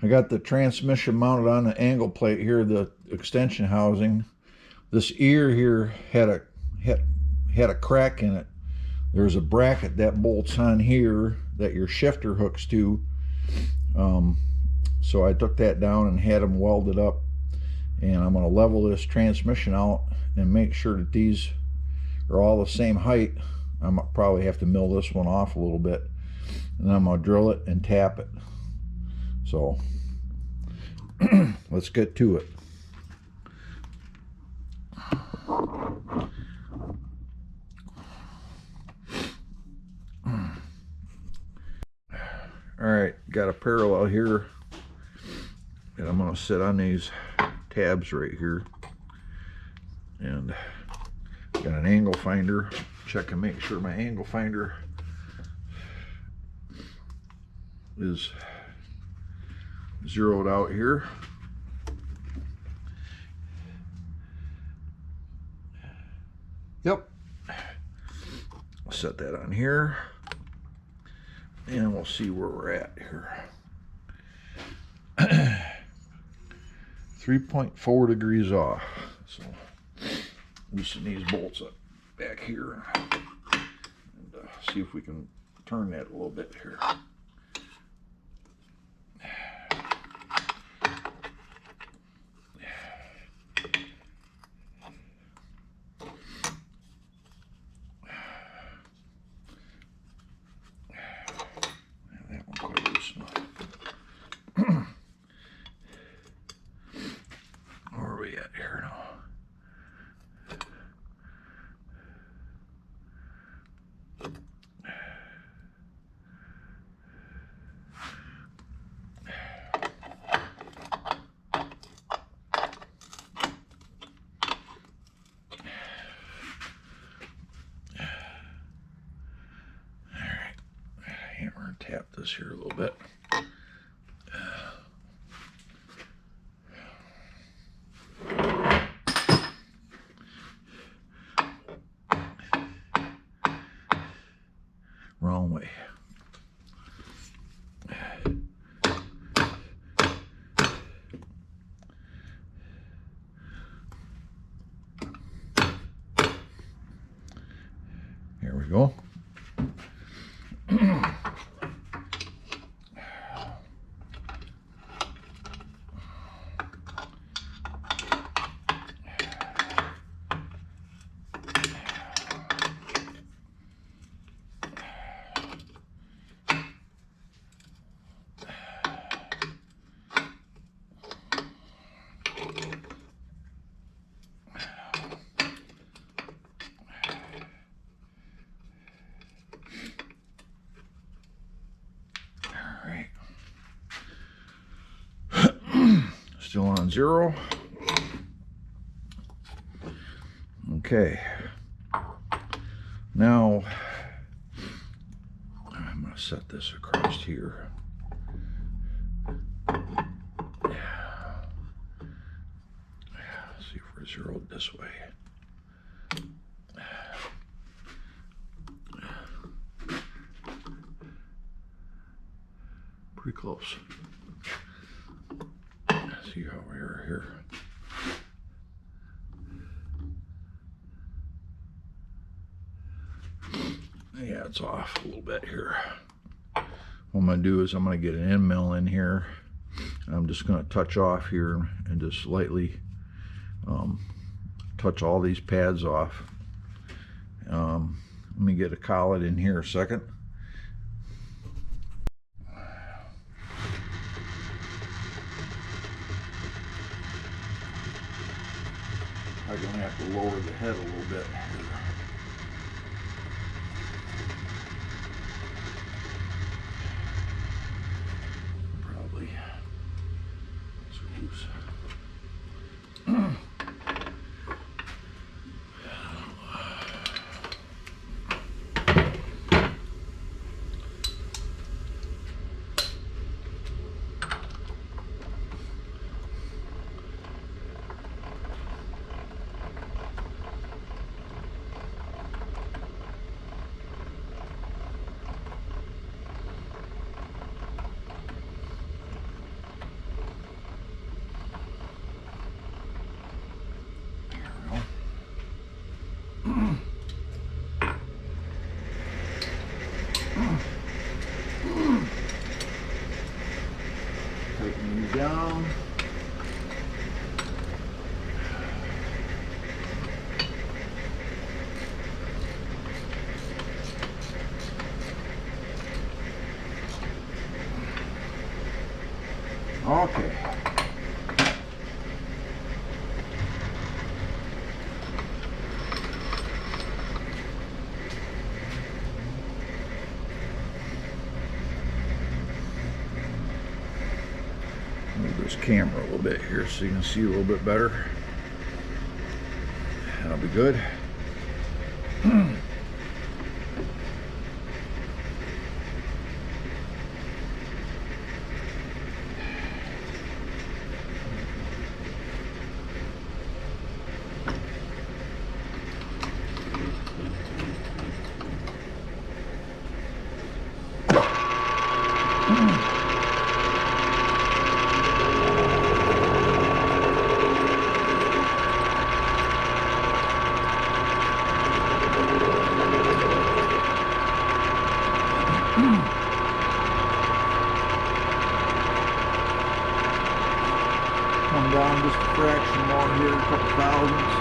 I got the transmission mounted on the angle plate here, the extension housing. This ear here had a crack in it. There's a bracket that bolts on here that your shifter hooks to. So I took that down and had them welded up, and I'm going to level this transmission out and make sure that these are all the same height. I might probably have to mill this one off a little bit, and then I'm going to drill it and tap it. So let's get to it. Alright, got a parallel here that I'm going to sit on these tabs right here, and got an angle finder. Check and make sure my angle finder is zeroed out here. Yep. I'll set that on here, and we'll see where we're at here. 3.4 degrees off. So loosen these bolts up back here and see if we can turn that a little bit here. That one quite loose enough. Where are we at here now? Hammer and tap this here a little bit. Wrong way. Here we go. Still on 0. Okay. Now I'm going to set this across here. See if we're zeroed this way. Pretty close. See how we are here. Yeah, it's off a little bit here. What I'm going to do is I'm going to get an end mill in here. And I'm just going to touch off here and just lightly touch all these pads off. Let me get a collet in here a second. I'm going to have to lower the head a little bit. Probably. It's loose. Okay. Move this camera a little bit here so you can see a little bit better. That'll be good. Come down just a fraction more here, a couple thousandths.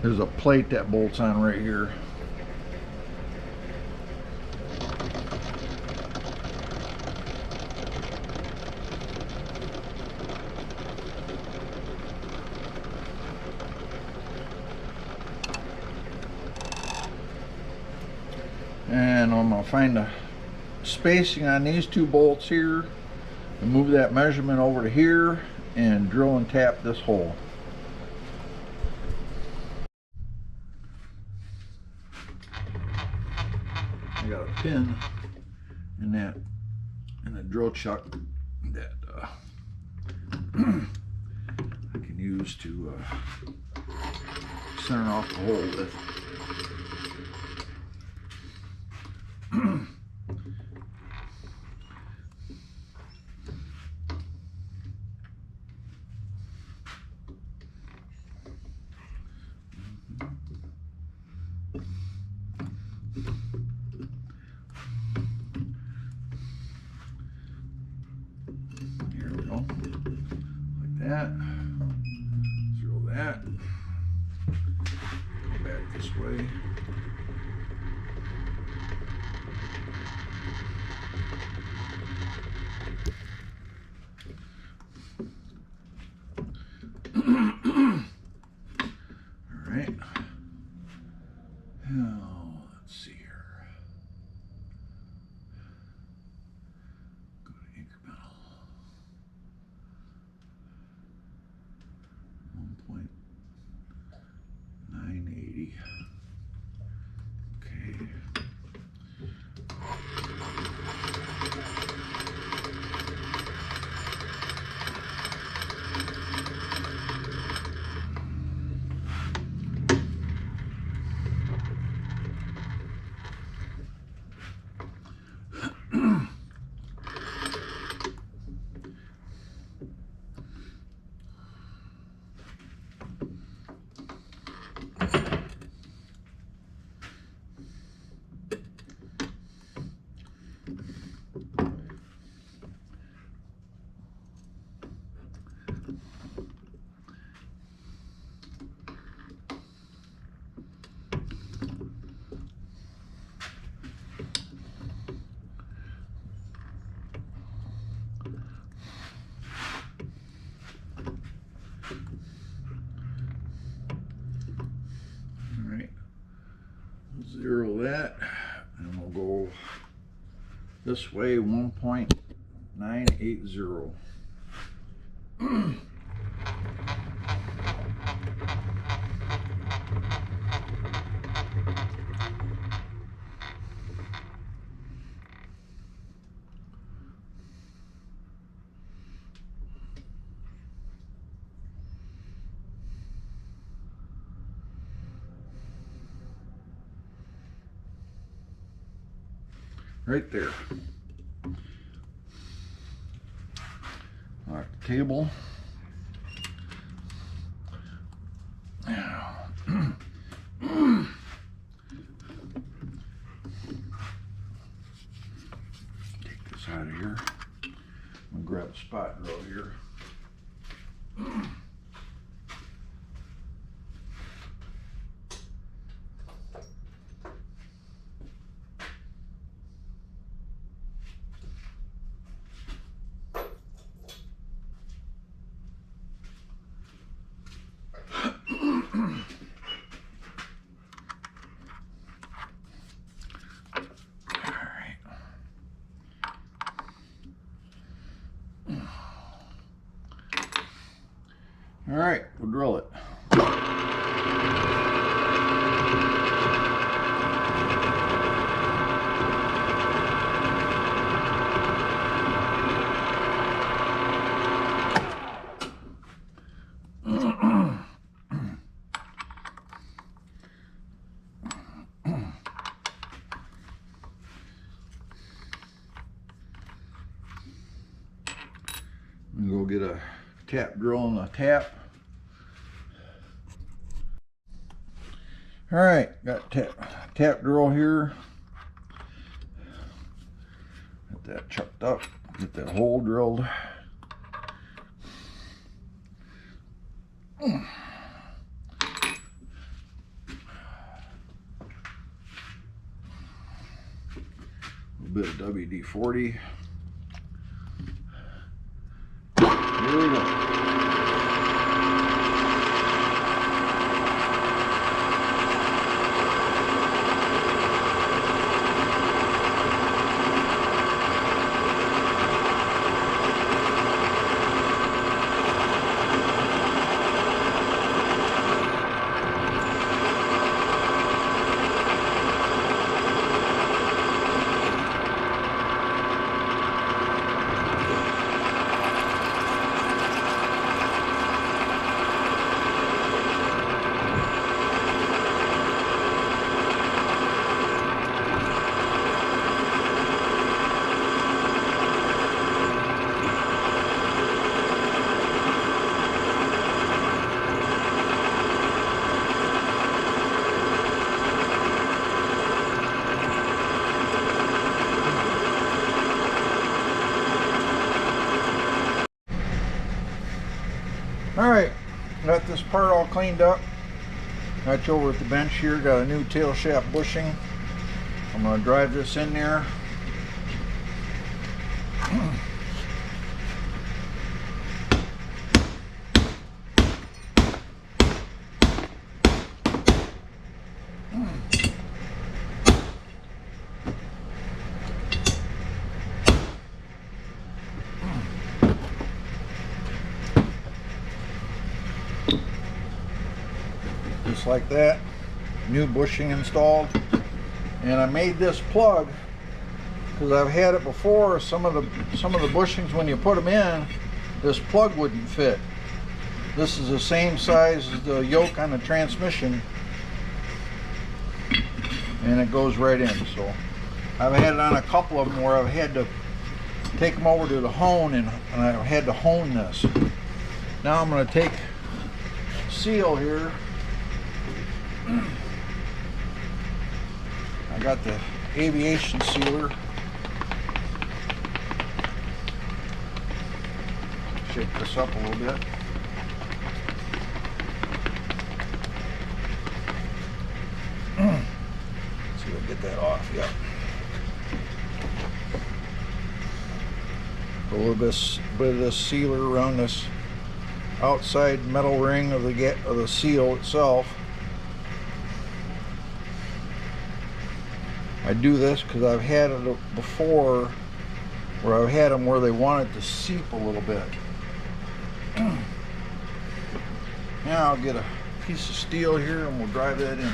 There's a plate that bolts on right here. And I'm going to find the spacing on these two bolts here and move that measurement over to here and drill and tap this hole. I got a pin in the drill chuck that I can use to center off the hole with. Here we go, like that. Zero that. Go back this way. Alright. Now, let's see here. Go to incremental. 1.980. Okay. Zero that, and we'll go this way, 1.980. Right there. All right, table. Take this out of here. I'm gonna grab a spot drill here. All right, we'll drill it. I'm gonna go get a tap drill and a tap. All right, got tap drill here. Get that chucked up, get that hole drilled. A little bit of WD-40. Here we go. Alright, got this part all cleaned up. Got you over at the bench here, got a new tail shaft bushing. I'm going to drive this in there. Just like that, new bushing installed. And I made this plug because I've had it before. Some of the bushings, when you put them in, this plug wouldn't fit. This is the same size as the yoke on the transmission, and it goes right in. So I've had it on a couple of them where I've had to take them over to the hone, and I've had to hone this. Now I'm going to take seal here. I got the aviation sealer. Shake this up a little bit. See if I can get that off. Yeah. Put a little bit of this sealer around this outside metal ring of the seal itself. I do this because I've had it before where I've had them where they want it to seep a little bit. Now I'll get a piece of steel here and we'll drive that in.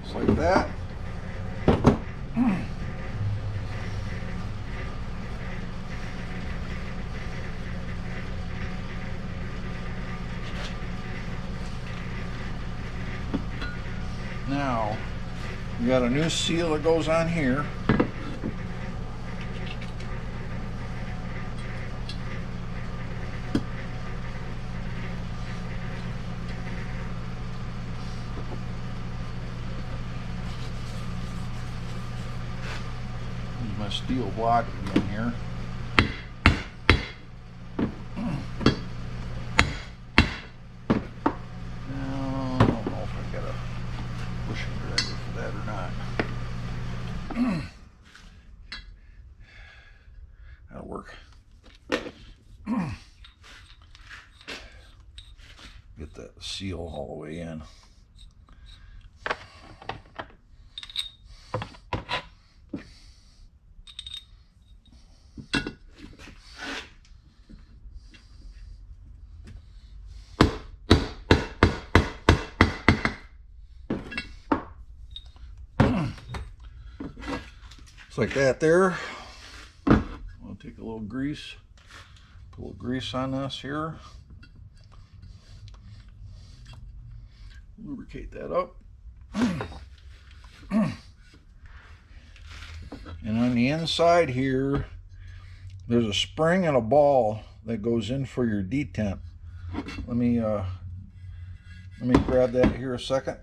Just like that. Now, we got a new seal that goes on here. Use my steel block again here. That'll work. Get that seal all the way in. Just like that there. I'll take a little grease, put a little grease on this here. Lubricate that up. And on the inside here, there's a spring and a ball that goes in for your detent. Let me grab that here a second.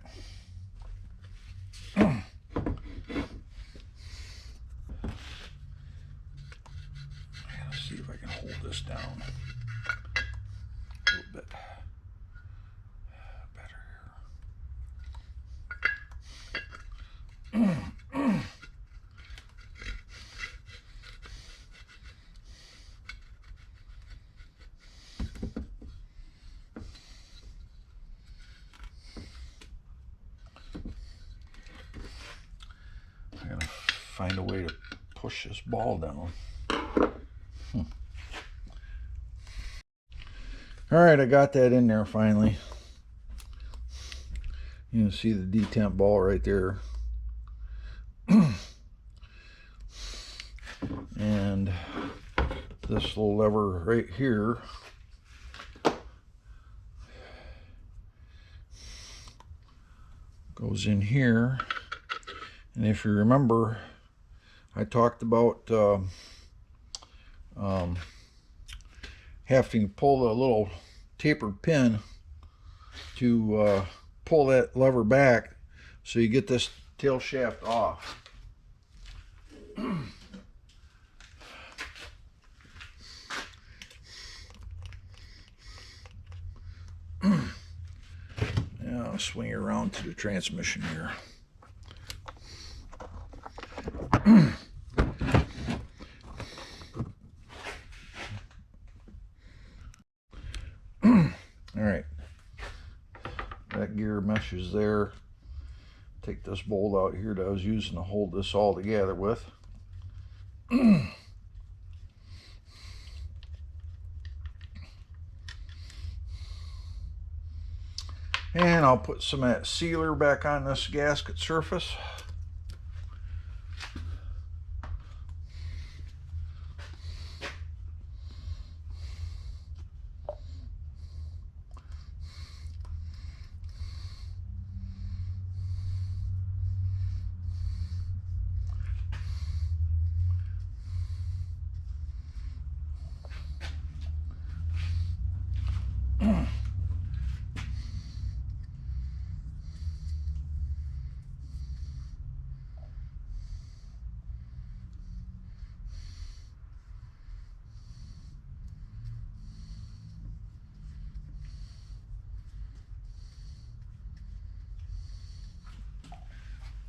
See if I can hold this down a little bit better here. I gotta find a way to push this ball down. All right, I got that in there finally. You can see the detent ball right there. And this little lever right here goes in here. And if you remember, I talked about having to pull the little tapered pin to pull that lever back so you get this tail shaft off. Now I'll swing it around to the transmission here. All right, that gear meshes there. Take this bolt out here that I was using to hold this all together with. And I'll put some of that sealer back on this gasket surface.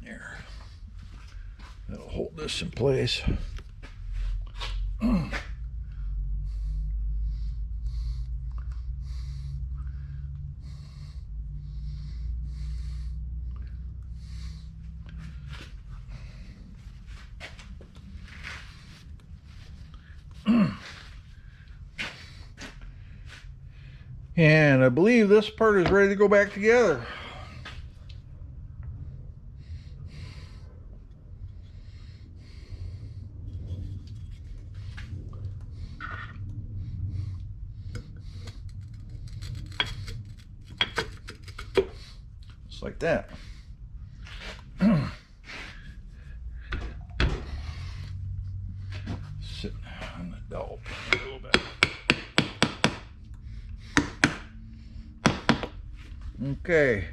There. That'll hold this in place. And I believe this part is ready to go back together. Just like that. Sit on the dowel pin a little bit. Okay.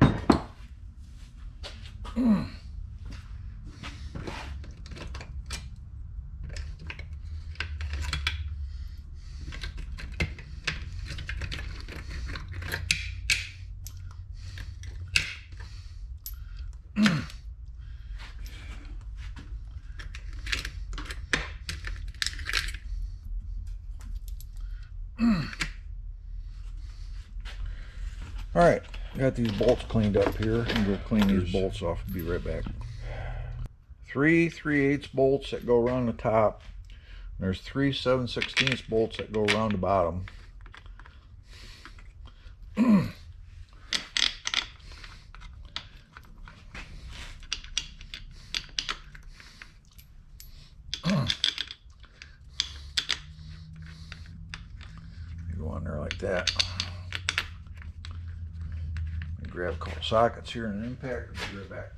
All right, got these bolts cleaned up here. I'm gonna clean these bolts off and be right back. 3 3/8 bolts that go around the top. There's 3 7/16 bolts that go around the bottom. You go on there like that. Grab a couple sockets here and an impact and be right back.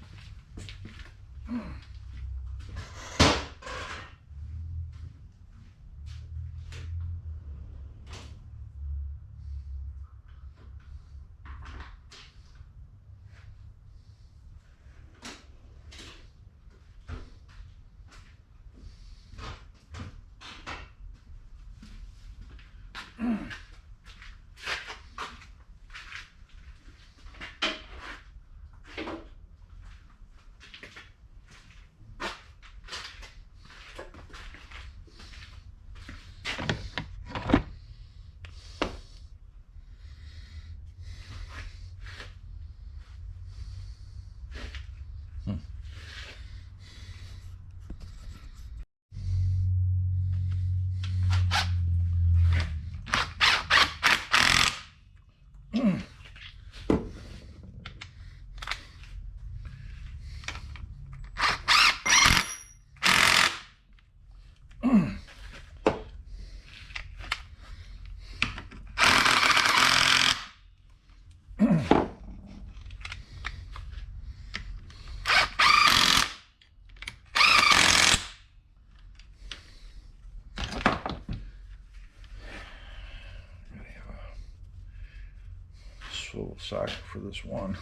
swivel socket for this one.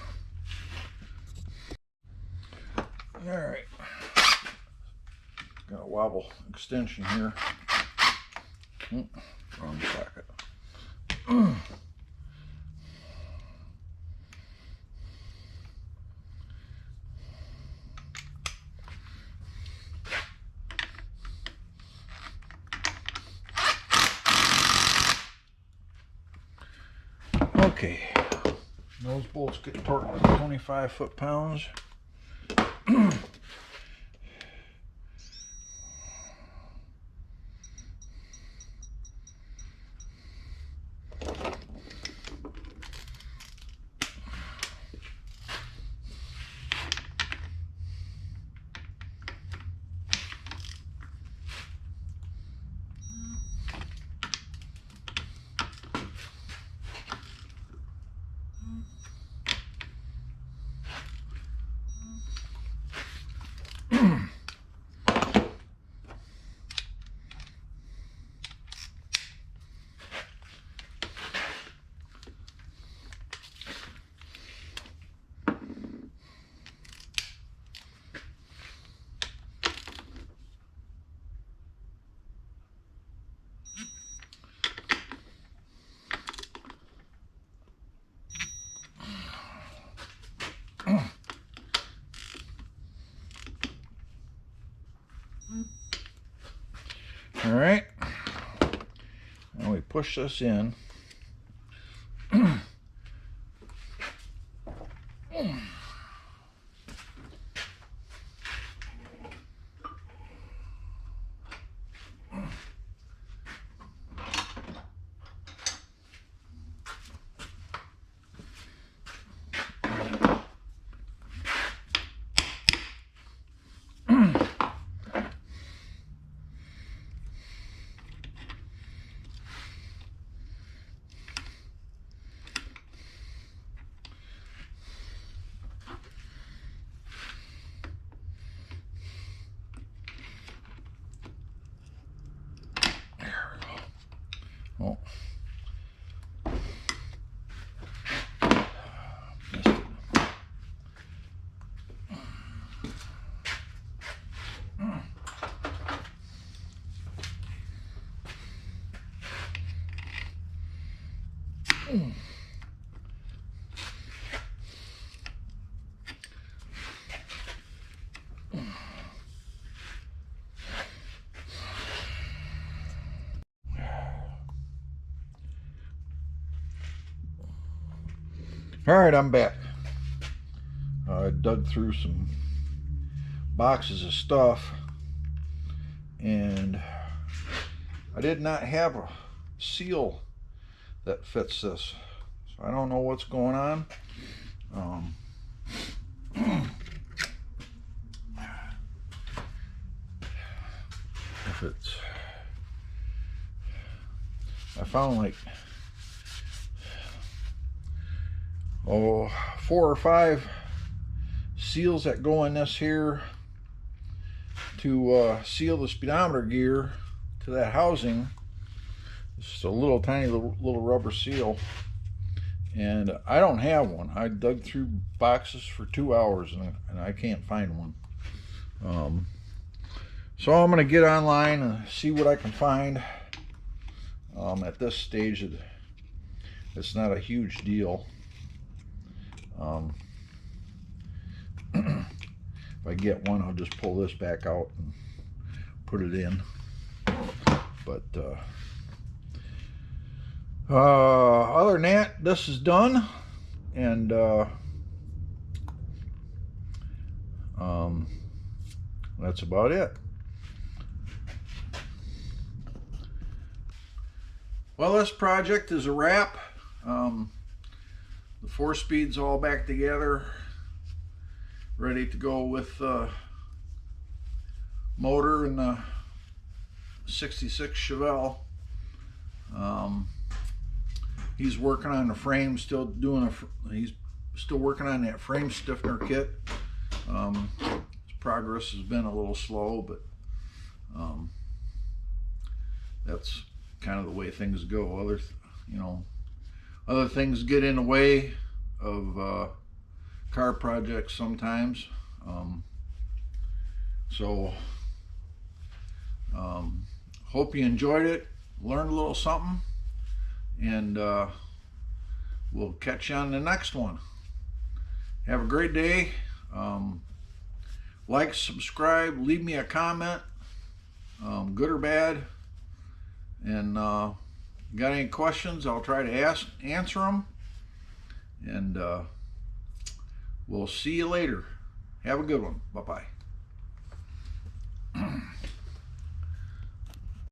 All right, got a wobble extension here. Wrong socket. Okay, those bolts get torqued with 25 foot-pounds. All right, now we push this in. Oh. Missed it. All right, I'm back. I dug through some boxes of stuff, and I did not have a seal that fits this, so I don't know what's going on. If it's, I found like 4 or 5 seals that go in this here to seal the speedometer gear to that housing. It's just a little tiny little rubber seal, and I don't have one. I dug through boxes for 2 hours and I can't find one. So I'm gonna get online and see what I can find. At this stage, it's not a huge deal. If I get one, I'll just pull this back out and put it in. But other than that, this is done, and that's about it. Well, this project is a wrap. The 4-speed's all back together, ready to go with the motor and the 66 Chevelle. He's working on the frame, he's still working on that frame stiffener kit. His progress has been a little slow, but other things get in the way of car projects sometimes. Hope you enjoyed it, learned a little something, and we'll catch you on the next one. Have a great day. Like, subscribe, leave me a comment, good or bad, and got any questions, I'll try to answer them, and we'll see you later. Have a good one. Bye-bye.